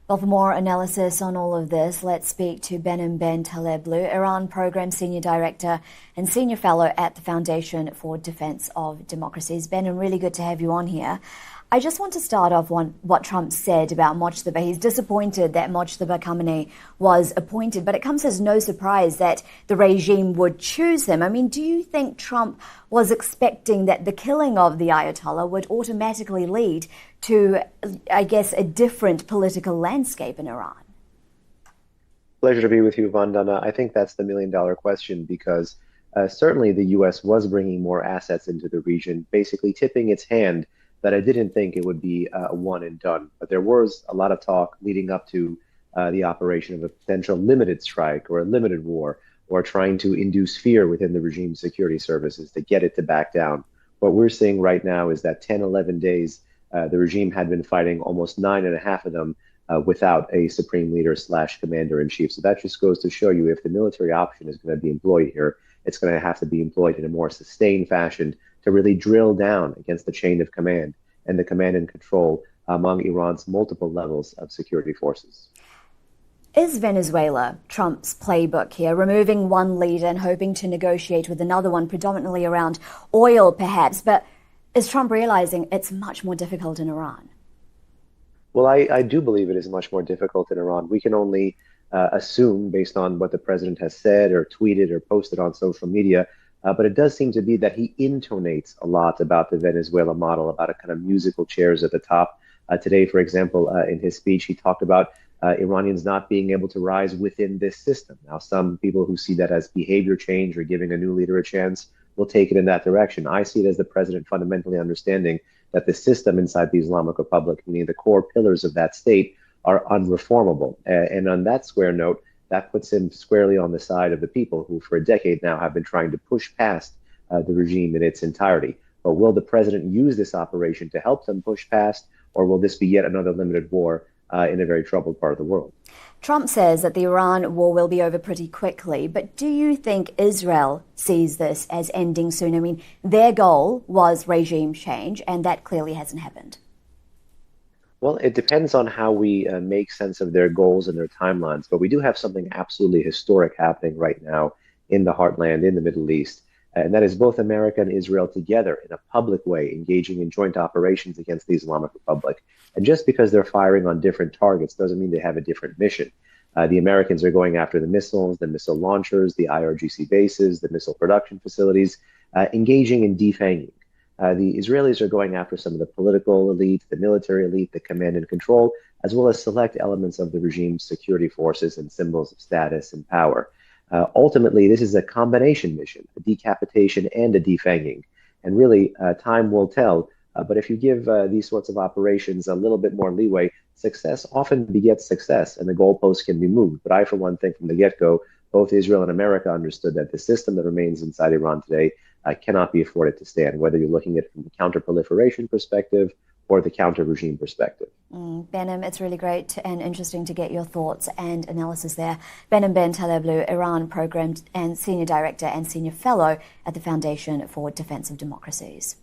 Well, for more analysis on all of this, let's speak to Behnam Ben Taleblu, Iran Program Senior Director and Senior Fellow at the Foundation for Defense of Democracies. Behnam, really good to have you on here. I just want to start off on what Trump said about Mojtaba. He's disappointed that Mojtaba Khamenei was appointed, but it comes as no surprise that the regime would choose him. I mean, do you think Trump was expecting that the killing of the Ayatollah would automatically lead to, I guess, a different political landscape in Iran? Pleasure to be with you, Vandana. I think that's the million-dollar question because certainly the U.S. was bringing more assets into the region, basically tipping its hand that I didn't think it would be a one and done. But there was a lot of talk leading up to the operation of a potential limited strike or a limited war, or trying to induce fear within the regime's security services to get it to back down. What we're seeing right now is that 10, 11 days, the regime had been fighting almost 9.5 of them without a supreme leader / commander in chief. So that just goes to show you if the military option is going to be employed here, it's going to have to be employed in a more sustained fashion to really drill down against the chain of command and the command and control among Iran's multiple levels of security forces. Is Venezuela Trump's playbook here, removing one leader and hoping to negotiate with another one, predominantly around oil perhaps? But is Trump realizing it's much more difficult in Iran? Well, I do believe it is much more difficult in Iran. We can only assume based on what the president has said or tweeted or posted on social media. But it does seem to be that he intonates a lot about the Venezuela model, about a kind of musical chairs at the top. Today, for example, in his speech, he talked about Iranians not being able to rise within this system. Now, some people who see that as behavior change or giving a new leader a chance will take it in that direction. I see it as the president fundamentally understanding that the system inside the Islamic Republic, meaning the core pillars of that state, are unreformable. And on that square note, that puts him squarely on the side of the people who for a decade now have been trying to push past the regime in its entirety. But will the president use this operation to help them push past, or will this be yet another limited war in a very troubled part of the world? Trump says that the Iran war will be over pretty quickly, but do you think Israel sees this as ending soon? I mean, their goal was regime change, and that clearly hasn't happened. Well, it depends on how we make sense of their goals and their timelines, but we do have something absolutely historic happening right now in the heartland, in the Middle East, and that is both America and Israel together in a public way, engaging in joint operations against the Islamic Republic. And just because they're firing on different targets doesn't mean they have a different mission. The Americans are going after the missiles, the missile launchers, the IRGC bases, the missile production facilities, engaging in defanging. The Israelis are going after some of the political elite, the military elite, the command and control, as well as select elements of the regime's security forces and symbols of status and power. Ultimately, this is a combination mission, a decapitation and a defanging. And really, time will tell. But if you give these sorts of operations a little bit more leeway, success often begets success, and the goalposts can be moved. But I, for one, think from the get-go, both Israel and America understood that the system that remains inside Iran today cannot be afforded to stand, whether you're looking at it from the counter-proliferation perspective or the counter-regime perspective. Behnam, it's really great and interesting to get your thoughts and analysis there. Behnam Ben Taleblu, Iran Program and Senior Director and Senior Fellow at the Foundation for Defense of Democracies.